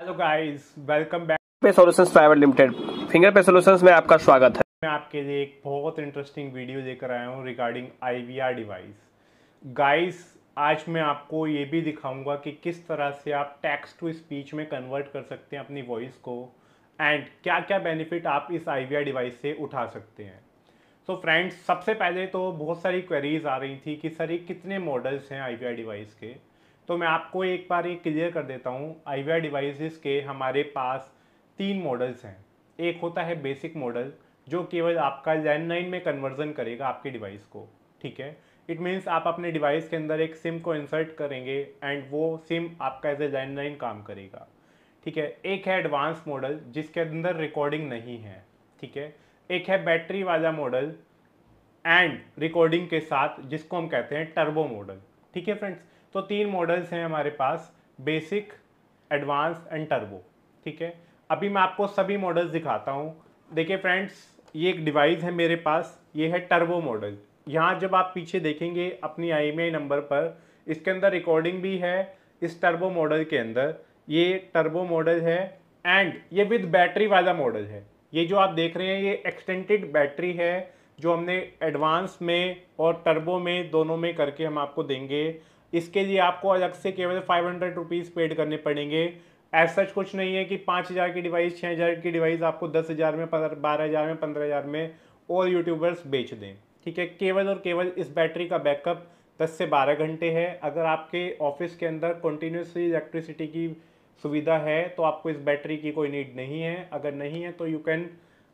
Hello guys, welcome back. पे solutions private limited finger पे solutions में आपका स्वागत है। मैं आपके लिए एक बहुत इंटरेस्टिंग वीडियो लेकर आया हूँ रिगार्डिंग आईवीआर डिवाइस। गाइस, आज मैं आपको ये भी दिखाऊंगा कि किस तरह से आप टेक्स्ट टू स्पीच में कन्वर्ट कर सकते हैं अपनी वॉइस को, एंड क्या क्या बेनिफिट आप इस आईवीआर डिवाइस से उठा सकते हैं। सो फ्रेंड्स, सबसे पहले तो बहुत सारी क्वेरीज आ रही थी कि सर ये कितने मॉडल्स हैं आईवीआर डिवाइस के। तो मैं आपको एक बार ये क्लियर कर देता हूँ। आईवीआर डिवाइसेस के हमारे पास 3 मॉडल्स हैं। एक होता है बेसिक मॉडल, जो केवल आपका लैंडलाइन में कन्वर्जन करेगा आपके डिवाइस को। ठीक है, इट मीन्स आप अपने डिवाइस के अंदर एक सिम को इंसर्ट करेंगे एंड वो सिम आपका एज ए लैंडलाइन काम करेगा। ठीक है, एक है एडवांस मॉडल जिसके अंदर रिकॉर्डिंग नहीं है। ठीक है, एक है बैटरी वाला मॉडल एंड रिकॉर्डिंग के साथ, जिसको हम कहते हैं टर्बो मॉडल। ठीक है फ्रेंड्स, तो 3 मॉडल्स हैं हमारे पास, बेसिक, एडवांस एंड टर्बो। ठीक है, अभी मैं आपको सभी मॉडल्स दिखाता हूँ। देखिए फ्रेंड्स, ये एक डिवाइस है मेरे पास, ये है टर्बो मॉडल। यहाँ जब आप पीछे देखेंगे अपनी IMEI नंबर पर, इसके अंदर रिकॉर्डिंग भी है। इस टर्बो मॉडल के अंदर ये टर्बो मॉडल है एंड ये विद बैटरी वाला मॉडल है। ये जो आप देख रहे हैं ये एक्सटेंडेड बैटरी है, जो हमने एडवांस में और टर्बो में दोनों में करके हम आपको देंगे। इसके लिए आपको अलग से केवल 500 रुपीज़ पेड करने पड़ेंगे। ऐसा सच कुछ नहीं है कि 5,000 की डिवाइस, 6,000 की डिवाइस आपको 10,000 में, 12,000 में, 15,000 में और यूट्यूबर्स बेच दें। ठीक है, केवल और केवल इस बैटरी का बैकअप 10 से 12 घंटे है। अगर आपके ऑफिस के अंदर कंटिन्यूसली इलेक्ट्रिसिटी की सुविधा है तो आपको इस बैटरी की कोई नीड नहीं है। अगर नहीं है तो you can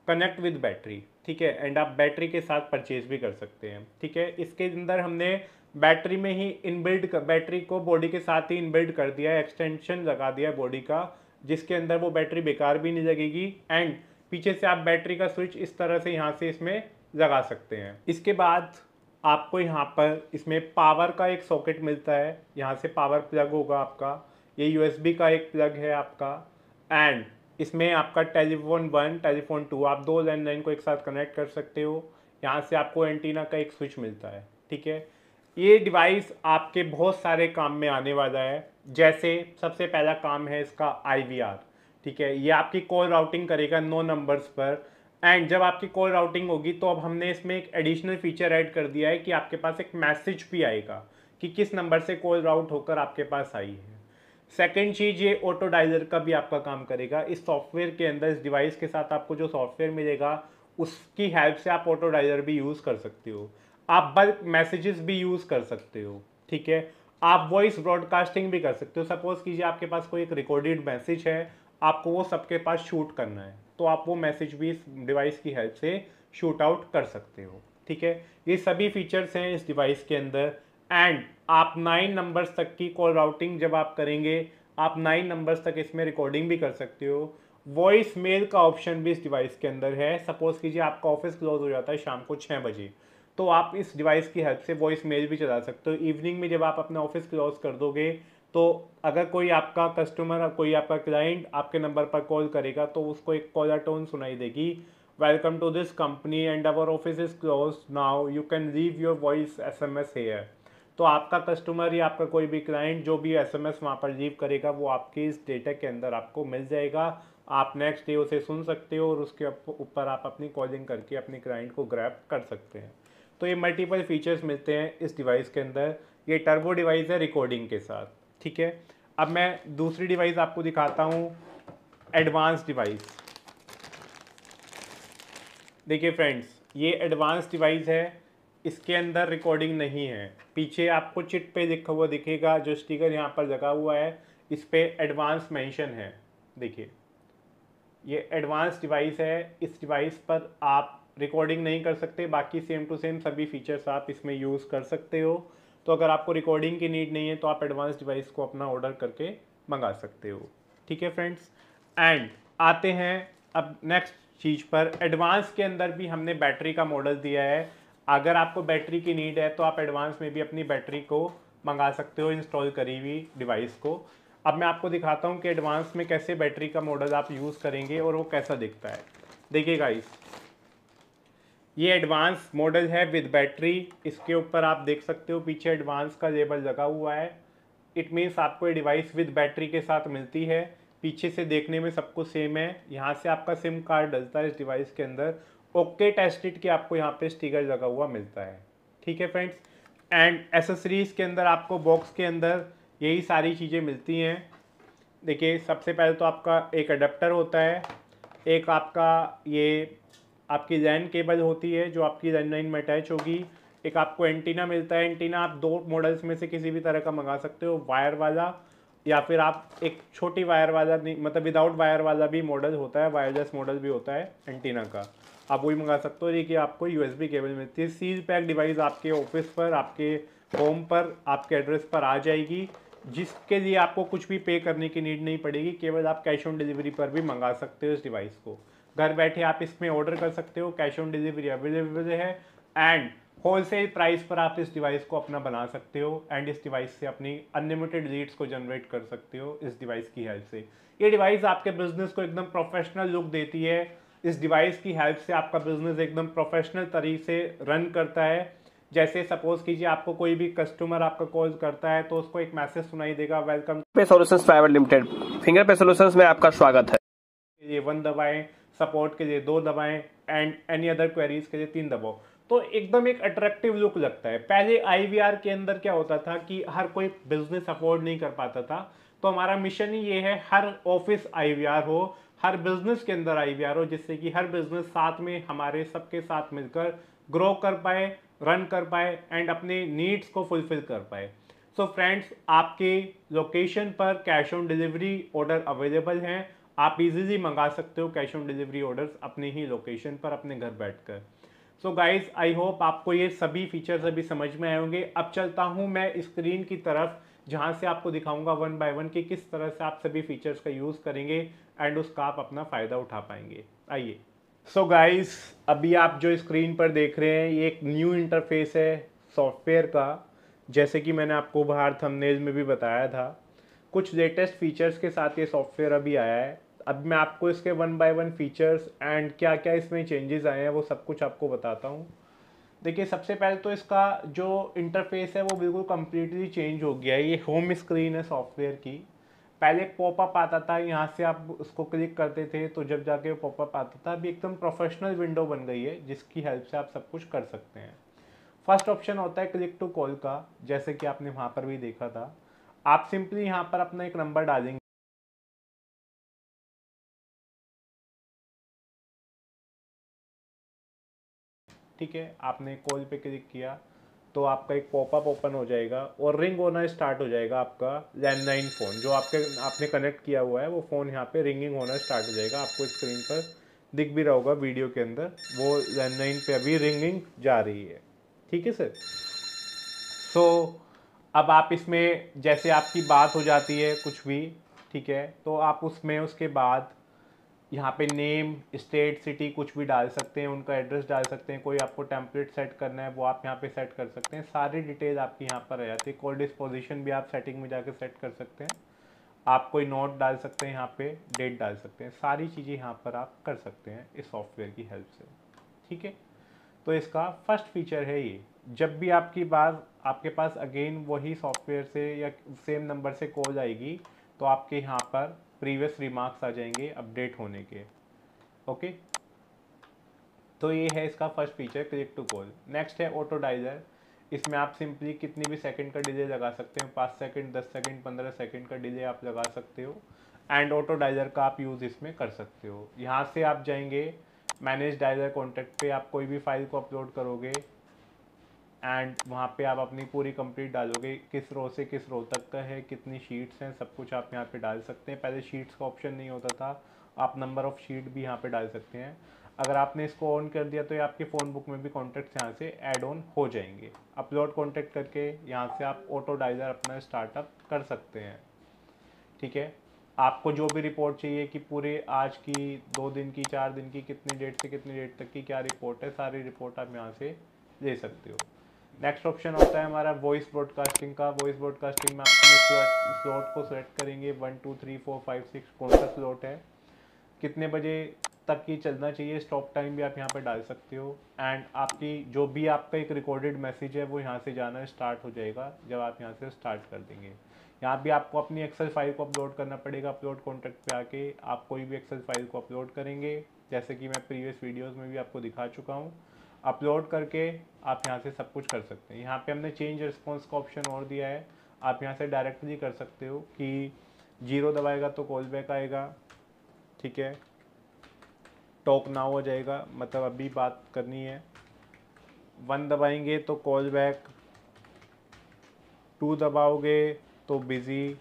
connect with battery. ठीक है, एंड आप बैटरी के साथ परचेज भी कर सकते हैं। ठीक है, इसके अंदर हमने बैटरी में ही इनबिल्ड बैटरी को बॉडी के साथ ही इनबिल्ड कर दिया है, एक्सटेंशन लगा दिया है बॉडी का, जिसके अंदर वो बैटरी बेकार भी नहीं लगेगी। एंड पीछे से आप बैटरी का स्विच इस तरह से यहाँ से इसमें लगा सकते हैं। इसके बाद आपको यहाँ पर इसमें पावर का एक सॉकेट मिलता है, यहाँ से पावर प्लग होगा आपका। ये USB का एक प्लग है आपका। एंड इसमें आपका टेलीफोन 1, टेलीफोन 2, आप 2 लैंडलाइन को एक साथ कनेक्ट कर सकते हो। यहाँ से आपको एंटीना का एक स्विच मिलता है। ठीक है, ये डिवाइस आपके बहुत सारे काम में आने वाला है। जैसे सबसे पहला काम है इसका IVR। ठीक है, ये आपकी कॉल राउटिंग करेगा 9 नंबर्स पर। एंड जब आपकी कॉल राउटिंग होगी तो अब हमने इसमें एक एडिशनल फीचर ऐड कर दिया है कि आपके पास एक मैसेज भी आएगा कि किस नंबर से कॉल राउट होकर आपके पास आई है। सेकेंड चीज़, ये ऑटो डायलर का भी आपका काम करेगा। इस सॉफ्टवेयर के अंदर, इस डिवाइस के साथ आपको जो सॉफ्टवेयर मिलेगा उसकी हेल्प से आप ऑटो डायलर भी यूज़ कर सकते हो। आप बल्क मैसेजेस भी यूज़ कर सकते हो। ठीक है, आप वॉइस ब्रॉडकास्टिंग भी कर सकते हो। सपोज कीजिए आपके पास कोई एक रिकॉर्डेड मैसेज है, आपको वो सबके पास शूट करना है, तो आप वो मैसेज भी इस डिवाइस की हेल्प से शूट आउट कर सकते हो। ठीक है, ये सभी फीचर्स हैं इस डिवाइस के अंदर। एंड आप 9 नंबर्स तक की कॉल राउटिंग जब आप करेंगे, आप 9 नंबर्स तक इसमें रिकॉर्डिंग भी कर सकते हो। वॉइस मेल का ऑप्शन भी इस डिवाइस के अंदर है। सपोज कीजिए आपका ऑफिस क्लोज हो जाता है शाम को 6 बजे, तो आप इस डिवाइस की हेल्प से वॉइस मेल भी चला सकते हो। इवनिंग में जब आप अपना ऑफिस क्लोज कर दोगे तो अगर कोई आपका कस्टमर, कोई आपका क्लाइंट आपके नंबर पर कॉल करेगा तो उसको एक कॉलर टोन सुनाई देगी, welcome to this company and our office is close now, you can leave your voice SMS here. तो आपका कस्टमर या आपका कोई भी क्लाइंट जो भी SMS वहाँ पर लीव करेगा वो आपके इस डेटा के अंदर आपको मिल जाएगा। आप नेक्स्ट डे उसे सुन सकते हो और उसके ऊपर आप अपनी कॉलिंग करके अपने क्लाइंट को ग्रैब कर सकते हैं। तो ये मल्टीपल फीचर्स मिलते हैं इस डिवाइस के अंदर। ये टर्बो डिवाइस है रिकॉर्डिंग के साथ। ठीक है, अब मैं दूसरी डिवाइस आपको दिखाता हूँ, एडवांस डिवाइस। देखिए फ्रेंड्स, ये एडवांस डिवाइस है, इसके अंदर रिकॉर्डिंग नहीं है। पीछे आपको चिट पे लिखा हुआ दिखेगा, जो स्टिकर यहाँ पर लगा हुआ है इस पे एडवांस मेंशन है। देखिए, ये एडवांस डिवाइस है। इस डिवाइस पर आप रिकॉर्डिंग नहीं कर सकते, बाकी सेम टू सेम सभी फीचर्स आप इसमें यूज़ कर सकते हो। तो अगर आपको रिकॉर्डिंग की नीड नहीं है तो आप एडवांस डिवाइस को अपना ऑर्डर करके मंगा सकते हो। ठीक है फ्रेंड्स, एंड आते हैं अब नेक्स्ट चीज़ पर। एडवांस के अंदर भी हमने बैटरी का मॉडल दिया है। अगर आपको बैटरी की नीड है तो आप एडवांस में भी अपनी बैटरी को मंगा सकते हो, इंस्टॉल करी हुई डिवाइस को। अब मैं आपको दिखाता हूँ कि एडवांस में कैसे बैटरी का मॉडल आप यूज़ करेंगे और वो कैसा दिखता है। देखिए गाइस, ये एडवांस मॉडल है विद बैटरी। इसके ऊपर आप देख सकते हो पीछे एडवांस का लेबल लगा हुआ है। इट मीन्स आपको ये डिवाइस विद बैटरी के साथ मिलती है। पीछे से देखने में सब कुछ सेम है। यहाँ से आपका सिम कार्ड डलता है इस डिवाइस के अंदर। ओके टेस्टेड के आपको यहाँ पे स्टिकर लगा हुआ मिलता है। ठीक है फ्रेंड्स, एंड एसेसरीज के अंदर आपको बॉक्स के अंदर यही सारी चीज़ें मिलती हैं। देखिए, सबसे पहले तो आपका एक अडेप्टर होता है, एक आपका ये आपकी लैन केबल होती है जो आपकी लैंडलाइन में अटैच होगी, एक आपको एंटीना मिलता है। एंटीना आप दो मॉडल्स में से किसी भी तरह का मंगा सकते हो, वायर वाला या फिर आप एक छोटी वायर वाला, नहीं मतलब विदाउट वायर वाला भी मॉडल होता है, वायरलेस मॉडल भी होता है एंटीना का, आप वही मंगा सकते हो। देखिए आपको यूएसबी केबल मिलती है। सील पैक डिवाइस आपके ऑफिस पर, आपके होम पर, आपके एड्रेस पर आ जाएगी, जिसके लिए आपको कुछ भी पे करने की नीड नहीं पड़ेगी। केवल आप कैश ऑन डिलीवरी पर भी मंगा सकते हो इस डिवाइस को। घर बैठे आप इसमें ऑर्डर कर सकते हो, कैश ऑन डिलीवरी अवेलेबल है, एंड होलसेल प्राइस पर आप इस डिवाइस को अपना बना सकते हो, एंड इस डिवाइस से अपनी अनलिमिटेड लीड्स को जनरेट कर सकते हो इस डिवाइस की हेल्प से। ये डिवाइस आपके बिजनेस को एकदम प्रोफेशनल लुक देती है। इस डिवाइस की हेल्प से आपका बिजनेस एकदम प्रोफेशनल तरीके से रन करता है। जैसे सपोज कीजिए आपको कोई भी कस्टमर आपका कॉल करता है तो उसको एक मैसेज सुनाई देगा, वेलकम पे सॉल्यूशंस प्राइवेट लिमिटेड। फिंगर पे सॉल्यूशंस में आपका स्वागत है। के लिए 1 दबाएं, सपोर्ट के लिए 2 दबाएं, एंड एनी अदर क्वेरीज के लिए 3 दबाओ। तो एकदम एक अट्रैक्टिव लुक लगता है। पहले आईवीआर के अंदर क्या होता था कि हर कोई बिजनेस अफोर्ड नहीं कर पाता था, तो हमारा मिशन ही ये है हर ऑफिस आईवीआर हो, हर बिजनेस के अंदर आईवीआर हो, जिससे कि हर बिजनेस साथ में हमारे सबके साथ मिलकर ग्रो कर पाए, रन कर पाए, एंड अपने नीड्स को फुलफिल कर पाए। सो फ्रेंड्स, आपके लोकेशन पर cash on delivery order available हैं। आप इजीली मंगा सकते हो कैश ऑन डिलीवरी ऑर्डर्स अपने ही लोकेशन पर, अपने घर बैठकर। सो गाइज, आई होप आपको ये सभी फीचर्स अभी समझ में आए होंगे। अब चलता हूँ मैं स्क्रीन की तरफ, जहाँ से आपको दिखाऊंगा 1 बाय 1 कि किस तरह से आप सभी फीचर्स का यूज़ करेंगे एंड उसका आप अपना फ़ायदा उठा पाएंगे। आइए। सो गाइज, अभी आप जो स्क्रीन पर देख रहे हैं ये एक न्यू इंटरफेस है सॉफ्टवेयर का। जैसे कि मैंने आपको बाहर थंबनेल में भी बताया था, कुछ लेटेस्ट फीचर्स के साथ ये सॉफ्टवेयर अभी आया है। अब मैं आपको इसके 1 बाय 1 फीचर्स एंड क्या क्या इसमें चेंजेस आए हैं वो सब कुछ आपको बताता हूँ। देखिए, सबसे पहले तो इसका जो इंटरफेस है वो बिल्कुल कम्प्लीटली चेंज हो गया है। ये होम स्क्रीन है सॉफ्टवेयर की। पहले एक पॉपअप आता था, यहाँ से आप उसको क्लिक करते थे तो जब जाके पॉपअप आता था। अभी एकदम प्रोफेशनल विंडो बन गई है जिसकी हेल्प से आप सब कुछ कर सकते हैं। फर्स्ट ऑप्शन होता है क्लिक टू कॉल का, जैसे कि आपने वहाँ पर भी देखा था। आप सिंपली यहाँ पर अपना एक नंबर डालेंगे। ठीक है, आपने कॉल पे क्लिक किया तो आपका एक पॉपअप ओपन हो जाएगा और रिंग होना स्टार्ट हो जाएगा। आपका लैंडलाइन फ़ोन जो आपने कनेक्ट किया हुआ है वो फ़ोन यहाँ पे रिंगिंग होना स्टार्ट हो जाएगा। आपको स्क्रीन पर दिख भी रहा होगा वीडियो के अंदर, वो लैंडलाइन पे अभी रिंगिंग जा रही है। ठीक है सर। सो अब आप इसमें जैसे आपकी बात हो जाती है कुछ भी, ठीक है, तो आप उसमें उसके बाद यहाँ पे नेम, स्टेट, सिटी कुछ भी डाल सकते हैं, उनका एड्रेस डाल सकते हैं। कोई आपको टेम्पलेट सेट करना है वो आप यहाँ पे सेट कर सकते हैं। सारी डिटेल आपकी यहाँ पर आ जाती है। कॉल डिस्पोजिशन भी आप सेटिंग में जाकर सेट कर सकते हैं। आप कोई नोट डाल सकते हैं, यहाँ पे डेट डाल सकते हैं। सारी चीज़ें यहाँ पर आप कर सकते हैं इस सॉफ्टवेयर की हेल्प से। ठीक है, तो इसका फर्स्ट फीचर है ये। जब भी आपकी बात आपके पास अगेन वही सॉफ्टवेयर से या सेम नंबर से कॉल आएगी तो आपके यहाँ पर प्रीवियस रिमार्क्स आ जाएंगे अपडेट होने के। ओके, तो ये है इसका first feature click to call. Next है ऑटो डायलर। इसमें आप सिंपली कितनी भी सेकंड का डिले लगा सकते हैं, 5 सेकंड, 10 सेकंड, 15 सेकंड का डिले आप लगा सकते हो, एंड ऑटो डायलर का आप यूज़ इसमें कर सकते हो। यहाँ से आप जाएंगे मैनेज डायलर कॉन्टैक्ट पे, आप कोई भी फाइल को अपलोड करोगे एंड वहाँ पे आप अपनी पूरी कंप्लीट डालोगे, किस रो से किस रो तक का है, कितनी शीट्स हैं, सब कुछ आप यहाँ पे डाल सकते हैं। पहले शीट्स का ऑप्शन नहीं होता था, आप नंबर ऑफ़ शीट भी यहाँ पे डाल सकते हैं। अगर आपने इसको ऑन कर दिया तो ये आपके फ़ोन बुक में भी कॉन्टैक्ट्स यहाँ से ऐड ऑन हो जाएंगे। अपलोड कॉन्टैक्ट करके यहाँ से आप ऑटो डायलर अपना स्टार्टअप कर सकते हैं। ठीक है, आपको जो भी रिपोर्ट चाहिए कि पूरे आज की, 2 दिन की, 4 दिन की, कितनी डेट से कितनी डेट तक की क्या रिपोर्ट है, सारी रिपोर्ट आप यहाँ से ले सकते हो। नेक्स्ट ऑप्शन होता है हमारा वॉइस ब्रॉडकास्टिंग का। वॉइस ब्रॉडकास्टिंग में आप अपने स्लॉट को सेलेक्ट करेंगे, 1 2 3 4 5 6 कौन सा स्लॉट है, कितने बजे तक की चलना चाहिए, स्टॉप टाइम भी आप यहाँ पे डाल सकते हो। एंड आपकी जो भी आपका एक रिकॉर्डेड मैसेज है वो यहाँ से जाना स्टार्ट हो जाएगा जब आप यहाँ से स्टार्ट कर देंगे। यहाँ भी आपको अपनी एक्सेल फाइल को अपलोड करना पड़ेगा। अपलोड कॉन्टैक्ट पे आके आप कोई भी एक्सेल फाइल को अपलोड करेंगे, जैसे कि मैं प्रीवियस वीडियोस में भी आपको दिखा चुका हूँ। अपलोड करके आप यहाँ से सब कुछ कर सकते हैं। यहाँ पे हमने चेंज रिस्पॉन्स का ऑप्शन और दिया है, आप यहाँ से डायरेक्टली कर सकते हो कि 0 दबाएगा तो कॉल बैक आएगा, ठीक है, टॉक नाउ हो जाएगा, मतलब अभी बात करनी है। 1 दबाएंगे तो कॉल बैक, 2 दबाओगे तो बिज़ी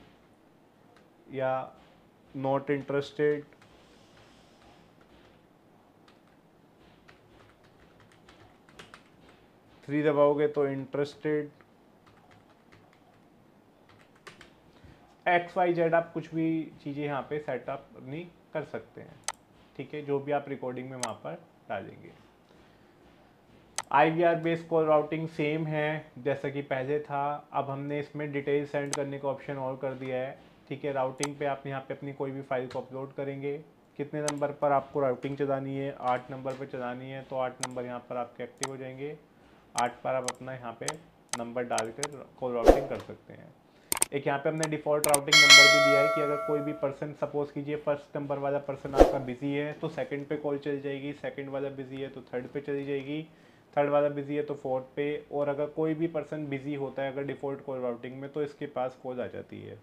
या नॉट इंटरेस्टेड, 3 दबाओगे तो इंटरेस्टेड, XYZ आप कुछ भी चीज़ें यहाँ पे सेटअप नहीं कर सकते हैं, ठीक है, जो भी आप रिकॉर्डिंग में वहाँ पर डालेंगे। IVR based call routing same है जैसा कि पहले था, अब हमने इसमें डिटेल सेंड करने का ऑप्शन और कर दिया है, ठीक है। राउटिंग पे आप यहाँ पे अपनी कोई भी फाइल को अपलोड करेंगे, कितने नंबर पर आपको राउटिंग चलानी है, 8 नंबर पर चलानी है, तो 8 नंबर यहाँ पर आपके एक्टिव हो जाएंगे। 8 पर आप अपना यहाँ पे नंबर डालकर कॉल राउटिंग कर सकते हैं। एक यहाँ पे हमने डिफ़ॉल्ट राउटिंग नंबर भी दिया है कि अगर कोई भी पर्सन, सपोज कीजिए फर्स्ट नंबर वाला पर्सन आपका बिजी है तो सेकंड पे कॉल चली जाएगी, सेकंड वाला बिजी है तो थर्ड पे चली जाएगी, थर्ड वाला बिजी है तो फोर्थ पे, और अगर कोई भी पर्सन बिजी होता है अगर डिफ़ॉल्ट कॉल राउटिंग में तो इसके पास कॉल आ जाती है।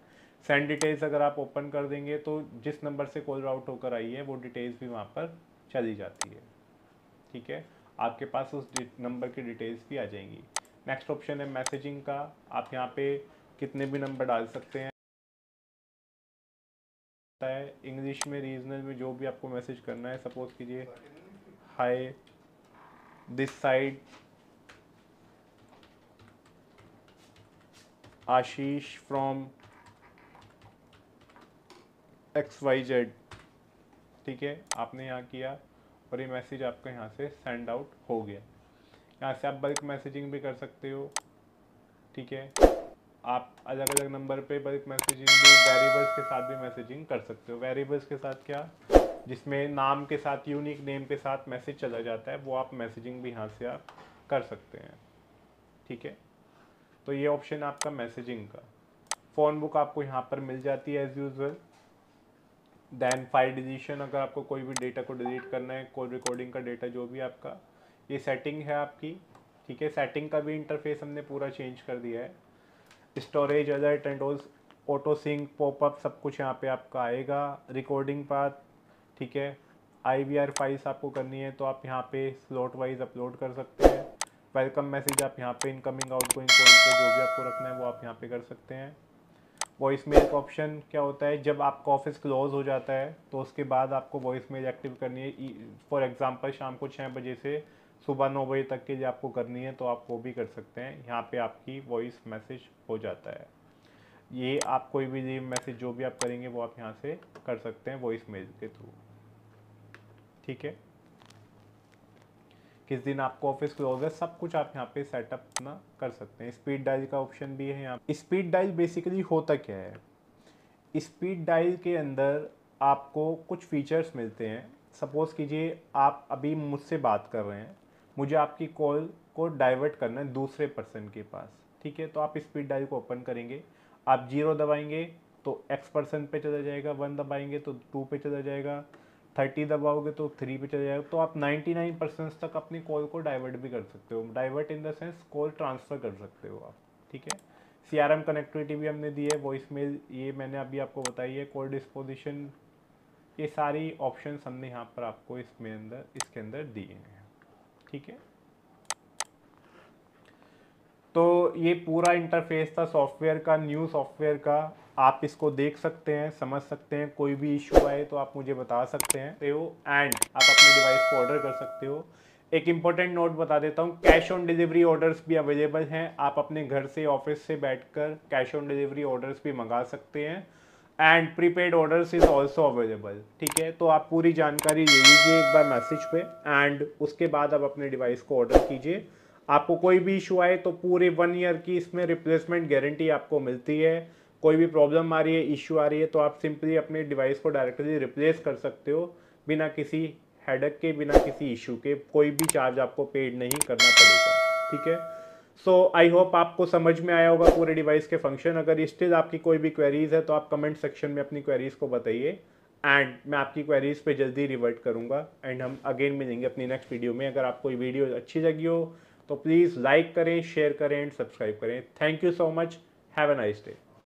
सेंड डिटेल्स अगर आप ओपन कर देंगे तो जिस नंबर से कॉल राउट होकर आई है वो डिटेल्स भी वहाँ पर चली जाती है, ठीक है, आपके पास उस नंबर की डिटेल्स भी आ जाएंगी। नेक्स्ट ऑप्शन है मैसेजिंग का, आप यहाँ पे कितने भी नंबर डाल सकते हैं, इंग्लिश में, रीजनल में, जो भी आपको मैसेज करना है। सपोज कीजिए hi this side Ashish from XYZ, ठीक है, आपने यहाँ किया और ये मैसेज आपका यहाँ से सेंड आउट हो गया। यहाँ से आप बल्क मैसेजिंग भी कर सकते हो, ठीक है, आप अलग अलग नंबर पे बल्क मैसेजिंग भी, वेरिएबल्स के साथ भी मैसेजिंग कर सकते हो। वेरिएबल्स के साथ क्या, जिसमें नाम के साथ, यूनिक नेम के साथ मैसेज चला जाता है, वो आप मैसेजिंग भी यहाँ से आप कर सकते हैं, ठीक है। तो ये ऑप्शन आपका मैसेजिंग का। फ़ोन बुक आपको यहाँ पर मिल जाती है as usual. Then file deletion, अगर आपको कोई भी डेटा को डिलीट करना है, कॉल रिकॉर्डिंग का डेटा जो भी आपका, ये सेटिंग है आपकी, ठीक है। सेटिंग का भी इंटरफेस हमने पूरा चेंज कर दिया है। Storage, alert and auto sync, popup, सब कुछ यहाँ पे आपका आएगा। रिकॉर्डिंग पाथ, ठीक है। IVR फाइल्स आपको करनी है तो आप यहाँ पे स्लॉट वाइज अपलोड कर सकते हैं। वेलकम मैसेज आप यहाँ पे इनकमिंग आउटगोइंग कॉल पे जो भी आपको रखना है वो आप यहाँ पे कर सकते हैं। वॉइस मेल का ऑप्शन क्या होता है, जब आपका ऑफिस क्लोज हो जाता है तो उसके बाद आपको वॉइस मेल एक्टिव करनी है। फॉर एग्जांपल शाम को 6 बजे से सुबह 9 बजे तक के लिए आपको करनी है तो आप वो भी कर सकते हैं। यहाँ पे आपकी वॉइस मैसेज हो जाता है। ये आप कोई भी लीव मैसेज जो भी आप करेंगे वो आप यहाँ से कर सकते हैं वॉइस मेल के थ्रू, ठीक है। किस दिन आपको ऑफिस क्लोज है, सब कुछ आप यहाँ पे सेटअप अपना कर सकते हैं। स्पीड डायल का ऑप्शन भी है यहाँ। स्पीड डायल बेसिकली होता क्या है, स्पीड डायल के अंदर आपको कुछ फीचर्स मिलते हैं। सपोज़ कीजिए आप अभी मुझसे बात कर रहे हैं, मुझे आपकी कॉल को डाइवर्ट करना है दूसरे पर्सन के पास, ठीक है, तो आप स्पीड डायल को ओपन करेंगे, आप 0 दबाएंगे तो X पर्सन पे चला जाएगा, 1 दबाएंगे तो 2 पे चला जाएगा, 30 दबाओगे तो 3 पे चला जाएगा। तो आप 99% तक अपनी कॉल को डाइवर्ट भी कर सकते हो। Divert in the sense call transfer कर सकते हो आप, ठीक है। CRM कनेक्टिविटी भी हमने दी है, वॉइस मेल ये मैंने अभी आपको बताई है, कॉल डिस्पोजिशन, ये सारी ऑप्शंस हमने यहाँ पर आपको इसके अंदर दिए हैं, ठीक है। तो ये पूरा इंटरफेस था सॉफ्टवेयर का, न्यू सॉफ्टवेयर का। आप इसको देख सकते हैं, समझ सकते हैं, कोई भी इशू आए तो आप मुझे बता सकते हैं एंड आप अपने डिवाइस को ऑर्डर कर सकते हो। एक इम्पोर्टेंट नोट बता देता हूँ, कैश ऑन डिलीवरी ऑर्डर्स भी अवेलेबल हैं। आप अपने घर से, ऑफिस से बैठकर कैश ऑन डिलीवरी ऑर्डर्स भी मंगा सकते हैं and prepaid orders is also available, ठीक है। तो आप पूरी जानकारी ले लीजिए एक बार मैसेज पे एंड उसके बाद आप अपने डिवाइस को ऑर्डर कीजिए। आपको कोई भी इशू आए तो पूरे 1 ईयर की इसमें रिप्लेसमेंट गारंटी आपको मिलती है। कोई भी प्रॉब्लम आ रही है, इशू आ रही है तो आप सिंपली अपने डिवाइस को डायरेक्टली रिप्लेस कर सकते हो बिना किसी हेडेक के, बिना किसी इशू के। कोई भी चार्ज आपको पेड नहीं करना पड़ेगा, ठीक है। सो आई होप आपको समझ में आया होगा पूरे डिवाइस के फंक्शन। अगर स्टिल आपकी कोई भी क्वेरीज है तो आप कमेंट सेक्शन में अपनी क्वेरीज को बताइए एंड मैं आपकी क्वेरीज पे जल्दी रिवर्ट करूँगा एंड हम अगेन मिलेंगे अपनी नेक्स्ट वीडियो में। अगर आपको ये वीडियो अच्छी लगी हो तो प्लीज़ लाइक करें, शेयर करें एंड सब्सक्राइब करें। Thank you so much, have a nice day.